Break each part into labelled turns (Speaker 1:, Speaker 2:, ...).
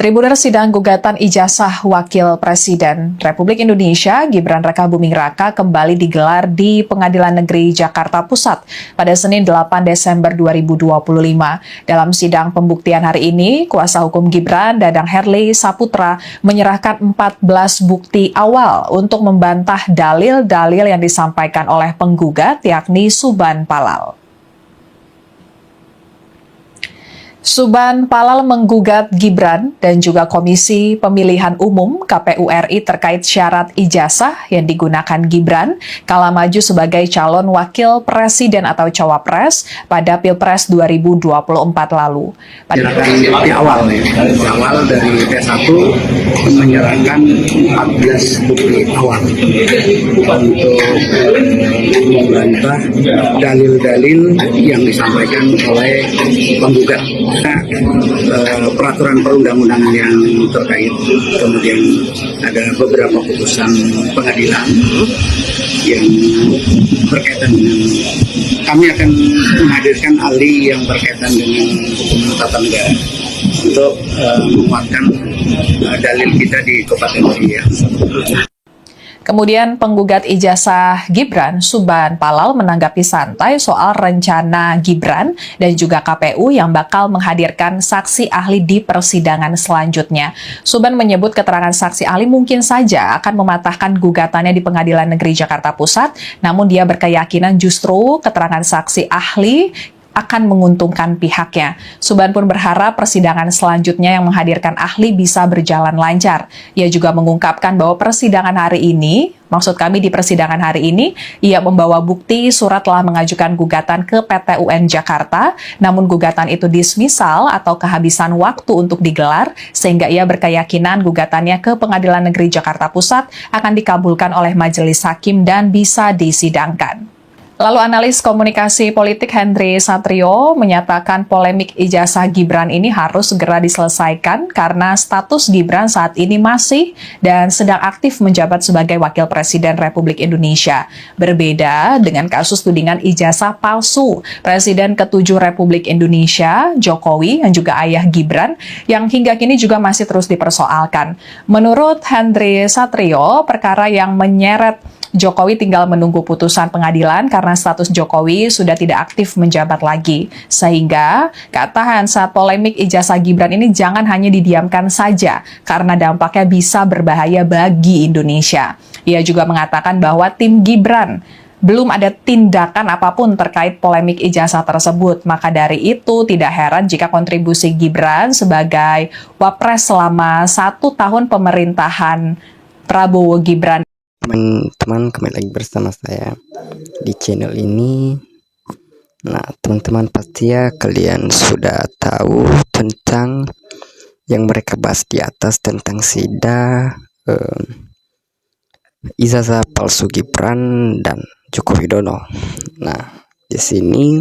Speaker 1: Tribuners sidang gugatan ijazah Wakil Presiden Republik Indonesia Gibran Rakabuming Raka kembali digelar di Pengadilan Negeri Jakarta Pusat pada Senin 8 Desember 2025. Dalam sidang pembuktian hari ini, kuasa hukum Gibran, Dadang Herli Saputra, menyerahkan 14 bukti awal untuk membantah dalil-dalil yang disampaikan oleh penggugat, yakni Suban Palal. Suban Palal menggugat Gibran dan juga Komisi Pemilihan Umum KPU RI terkait syarat ijazah yang digunakan Gibran kala maju sebagai calon wakil presiden atau cawapres pada Pilpres 2024 lalu.
Speaker 2: Di awal dari P1 menyerahkan 14 bukti awal untuk membantah dalil-dalil yang disampaikan oleh penggugat. Peraturan perundang-undangan yang terkait, kemudian ada beberapa putusan pengadilan yang berkaitan dengan, kami akan menghadirkan ahli yang berkaitan dengan hukum tata negara untuk menguatkan dalil kita di Kabupaten Riau.
Speaker 1: Kemudian penggugat ijazah Gibran, Suban Palal, menanggapi santai soal rencana Gibran dan juga KPU yang bakal menghadirkan saksi ahli di persidangan selanjutnya. Suban menyebut keterangan saksi ahli mungkin saja akan mematahkan gugatannya di Pengadilan Negeri Jakarta Pusat, namun dia berkeyakinan justru keterangan saksi ahli akan menguntungkan pihaknya. Suban pun berharap persidangan selanjutnya yang menghadirkan ahli bisa berjalan lancar. Ia juga mengungkapkan bahwa persidangan hari ini, maksud kami di persidangan hari ini, ia membawa bukti surat telah mengajukan gugatan ke PT UN Jakarta, namun gugatan itu dismisal atau kehabisan waktu untuk digelar, sehingga ia berkeyakinan gugatannya ke Pengadilan Negeri Jakarta Pusat akan dikabulkan oleh majelis hakim dan bisa disidangkan. Lalu analis komunikasi politik Hendry Satrio menyatakan polemik ijazah Gibran ini harus segera diselesaikan karena status Gibran saat ini masih dan sedang aktif menjabat sebagai Wakil Presiden Republik Indonesia. Berbeda dengan kasus tudingan ijazah palsu Presiden ke-7 Republik Indonesia, Jokowi, dan juga ayah Gibran, yang hingga kini juga masih terus dipersoalkan. Menurut Hendry Satrio, perkara yang menyeret Jokowi tinggal menunggu putusan pengadilan karena status Jokowi sudah tidak aktif menjabat lagi. Sehingga, kata saat polemik ijazah Gibran ini jangan hanya didiamkan saja karena dampaknya bisa berbahaya bagi Indonesia. Ia juga mengatakan bahwa tim Gibran belum ada tindakan apapun terkait polemik ijazah tersebut. Maka dari itu tidak heran jika kontribusi Gibran sebagai wapres selama 1 tahun pemerintahan Prabowo Gibran.
Speaker 3: Teman-teman, kembali lagi bersama saya di channel ini. Nah, teman-teman, pasti ya kalian sudah tahu tentang yang mereka bahas di atas tentang ijazah palsu Gibran dan Joko Widodo. Nah, di sini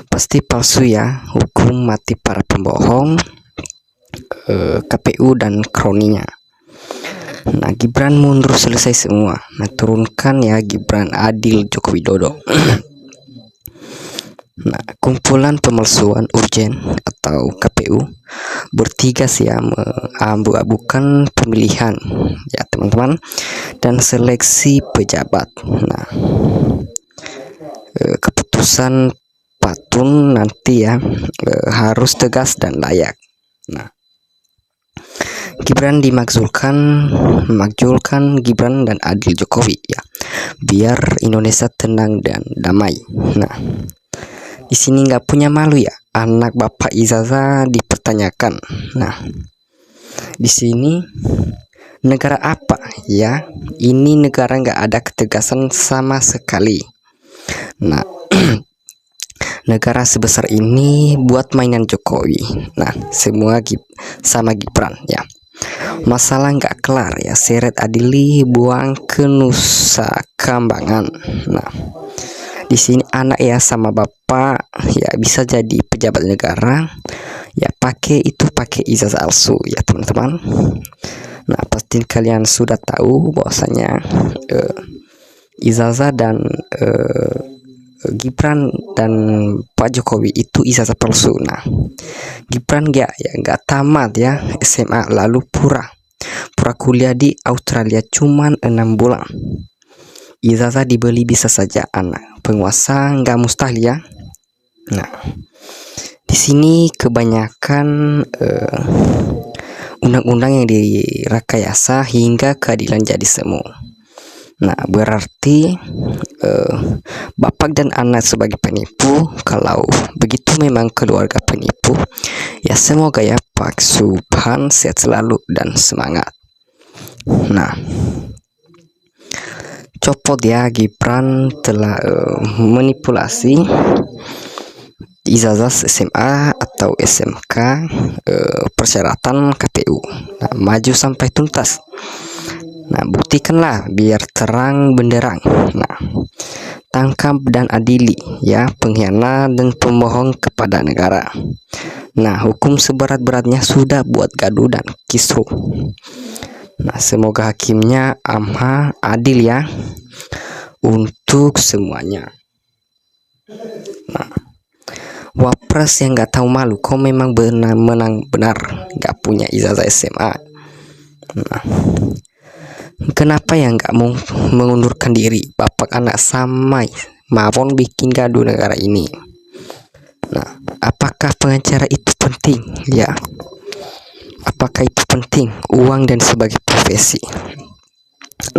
Speaker 3: pasti palsu ya, hukum mati para pembohong, KPU dan kroninya. Nah, Gibran mundur selesai semua. Nah, turunkan ya Gibran, adil Joko Widodo. Nah, kumpulan pemalsuan urgen atau KPU bertigas ya mengabu-abukan pemilihan ya teman-teman dan seleksi pejabat. Nah, keputusan Patun nanti ya harus tegas dan layak. Nah, Gibran memakzulkan Gibran dan adil Jokowi ya, biar Indonesia tenang dan damai. Nah, di sini nggak punya malu ya, anak bapak ijazah dipertanyakan. Nah, di sini negara apa ya? Ini negara nggak ada ketegasan sama sekali. Nah, negara sebesar ini buat mainan Jokowi. Nah, semua sama Gibran ya. Masalah nggak kelar ya, seret adili buang ke Nusa Kambangan. Nah, di sini anak ya sama bapak ya bisa jadi pejabat negara ya, pakai ijazah palsu ya teman-teman. Nah, pasti kalian sudah tahu bahwasanya ijazah dan Gibran dan Pak Jokowi itu ijazah palsu. Nah, Gibran nggak tamat ya SMA, lalu pura kuliah di Australia cuman 6 bulan. Ijazah dibeli bisa saja anak penguasa, nggak mustahil ya. Nah, di sini kebanyakan undang-undang yang direkayasa hingga keadilan jadi semu. Nah, berarti bapak dan anak sebagai penipu. Kalau begitu memang keluarga penipu. Ya semoga ya Pak Subhan sehat selalu dan semangat. Nah, copot ya, Gibran telah manipulasi ijazah SMA atau SMK persyaratan KPU. Nah, maju sampai tuntas. Nah, buktikanlah biar terang benderang. Nah, tangkap dan adili ya pengkhianat dan pembohong kepada negara. Nah, hukum seberat-beratnya sudah buat gaduh dan kisruh. Nah, semoga hakimnya adil ya untuk semuanya. Nah, Wapres yang nggak tahu malu, kau memang menang benar, nggak punya ijazah SMA. Nah, kenapa ya nggak mau mengundurkan diri? Bapak anak samai mawon bikin gaduh negara ini. Nah, apakah pengacara itu penting? Ya, apakah itu penting? Uang dan sebagai profesi.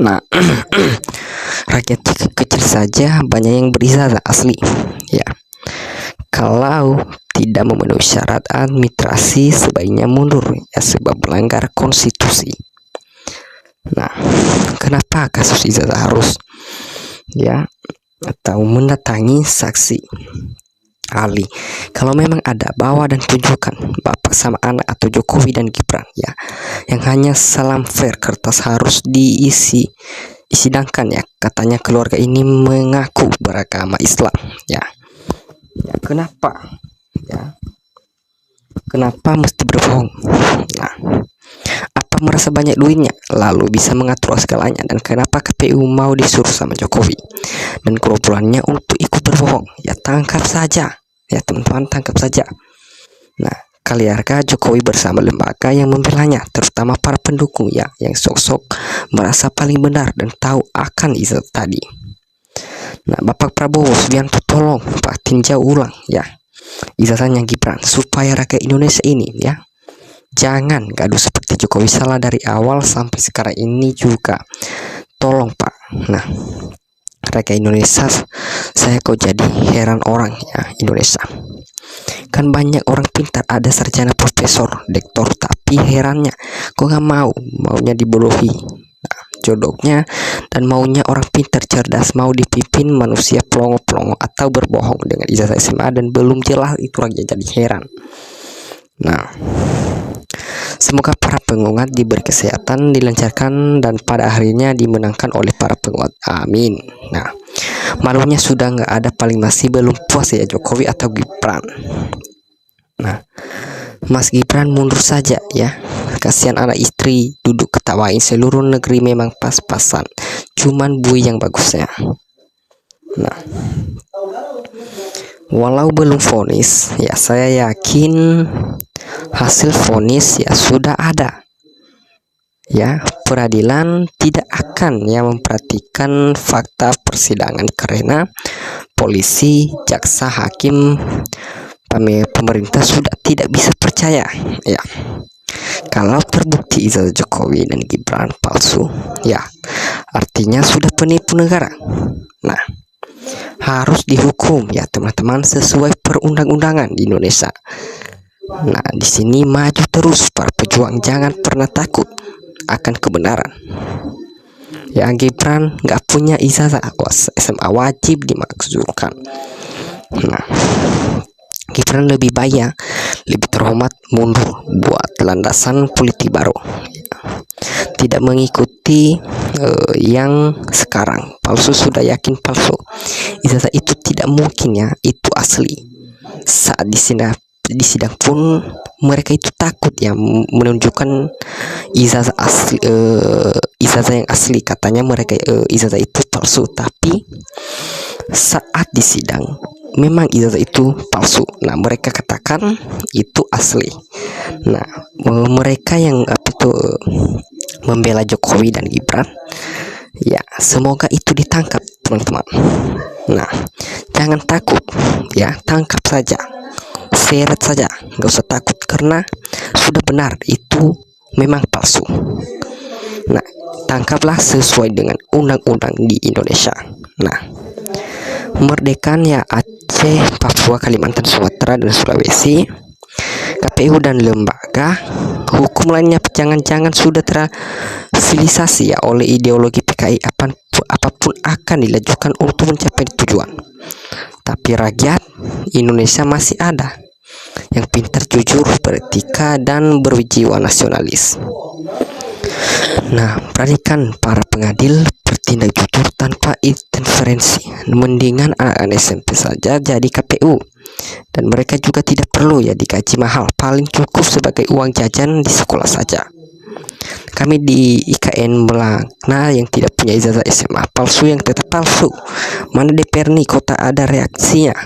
Speaker 3: Nah, rakyat kecil saja banyak yang berijazah asli. Ya, kalau tidak memenuhi syarat administrasi sebaiknya mundur ya, sebab melanggar konstitusi. Nah, kenapa kasus ijazah harus ya atau mendatangi saksi ahli? Kalau memang ada, bawa dan tunjukkan bapak sama anak atau Jokowi dan Gibran ya, yang hanya salam fair kertas harus disidangkan ya. Katanya keluarga ini mengaku beragama Islam ya. Ya, kenapa ya? Kenapa mesti berbohong? Nah, apa merasa banyak duitnya lalu bisa mengatur segalanya? Dan kenapa KPU mau disuruh sama Jokowi dan kumpulannya untuk ikut berbohong? Ya tangkap saja ya teman-teman, tangkap saja. Nah, kali harga Jokowi bersama lembaga yang membelanya, terutama para pendukung ya yang sok-sok merasa paling benar dan tahu akan isu tadi. Nah, Bapak Prabowo Subianto tolong Pak tinjau ulang ya ijazahnya Gibran supaya rakyat Indonesia ini ya jangan gaduh seperti Jokowi salah dari awal sampai sekarang ini juga. Tolong Pak. Nah, rakyat Indonesia, saya kok jadi heran orang ya Indonesia. Kan banyak orang pintar, ada sarjana profesor, doktor, tapi herannya kok nggak maunya dibodohi. Nah, jodohnya dan maunya orang pintar cerdas mau dipimpin manusia pelongo-pelongo atau berbohong dengan ijazah SMA dan belum jelas, itu rakyat jadi heran. Nah, semoga para penguat diberi kesehatan, dilancarkan, dan pada akhirnya dimenangkan oleh para penguat. Amin. Nah, malunya sudah nggak ada, paling masih belum puas ya Jokowi atau Gibran. Nah, Mas Gibran mundur saja ya. Kasihan anak istri duduk ketawain seluruh negeri, memang pas-pasan. Cuman bui yang bagusnya. Nah, walau belum vonis ya, saya yakin hasil vonis ya sudah ada. Ya, peradilan tidak akan ya memperhatikan fakta persidangan karena polisi, jaksa, hakim, pemerintah sudah tidak bisa percaya ya. Kalau terbukti ijazah Jokowi dan Gibran palsu ya, artinya sudah penipu negara. Nah, harus dihukum ya teman-teman sesuai perundang-undangan di Indonesia. Nah, di sini maju terus para pejuang, jangan pernah takut akan kebenaran. Ya, Gibran nggak punya ijazah SMA wajib dimakzulkan. Nah, Gibran lebih baik ya, lebih terhormat mundur buat landasan politik baru. Tidak mengikuti yang sekarang palsu, sudah yakin palsu. Ijazah itu tidak mungkin ya, itu asli. Saat di sidang pun mereka itu takut ya menunjukkan ijazah asli, ijazah yang asli. Katanya mereka ijazah itu palsu, tapi saat di sidang memang ijazah itu palsu. Nah, mereka katakan itu asli. Nah, mereka yang membela Jokowi dan Gibran, ya semoga itu ditangkap, teman-teman. Nah, jangan takut ya, tangkap saja, seret saja, nggak usah takut, karena sudah benar itu memang palsu. Nah, tangkaplah sesuai dengan undang-undang di Indonesia. Nah, kemerdekaan ya Aceh, Papua, Kalimantan, Sumatera, dan Sulawesi, KPU dan lembaga hukum lainnya jangan-jangan sudah terafiliasi ya oleh ideologi PKI. Apapun akan dilakukan untuk mencapai tujuan. Tapi rakyat Indonesia masih ada yang pintar, jujur, beretika, dan berjiwa nasionalis. Nah, perhatikan para pengadil bertindak jujur tanpa interferensi. Mendingan anak SMP saja jadi KPU, dan mereka juga tidak perlu ya digaji mahal, paling cukup sebagai uang jajan di sekolah saja. Kami di IKN melaknat yang tidak punya ijazah SMA palsu yang tetap palsu. Mana DPR nih, kota ada reaksinya?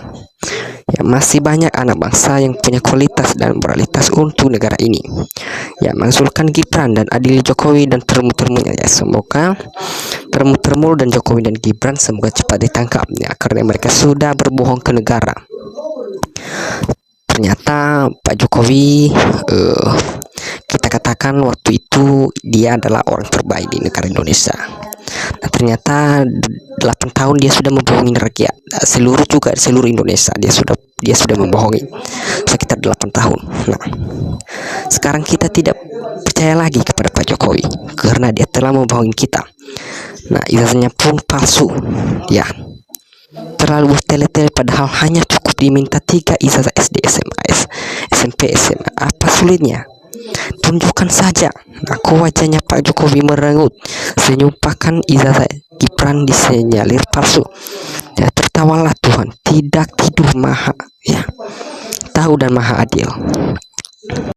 Speaker 3: Ya, masih banyak anak bangsa yang punya kualitas dan moralitas untuk negara ini. Ya, mengusulkan Gibran dan adili Jokowi dan termu-termunya ya. Semoga termu-termu dan Jokowi dan Gibran semoga cepat ditangkap ya, karena mereka sudah berbohong ke negara. Ternyata Pak Jokowi kita katakan waktu itu dia adalah orang terbaik di negara Indonesia. Nah, ternyata 8 tahun dia sudah membohongi rakyat, seluruh Indonesia dia sudah membohongi sekitar 8 tahun. Nah, sekarang kita tidak percaya lagi kepada Pak Jokowi karena dia telah membohongi kita. Nah, ijazahnya pun palsu ya, terlalu bertele-tele, padahal hanya cukup diminta 3 ijazah SD, SMA, SMP, SMA. Apa sulitnya? Tunjukkan saja. Aku wajahnya Pak Jokowi merengut, senyumpakan ijazah Gibran disinyalir palsu. Ya, tertawalah Tuhan, tidak tidur maha ya, tahu dan maha adil.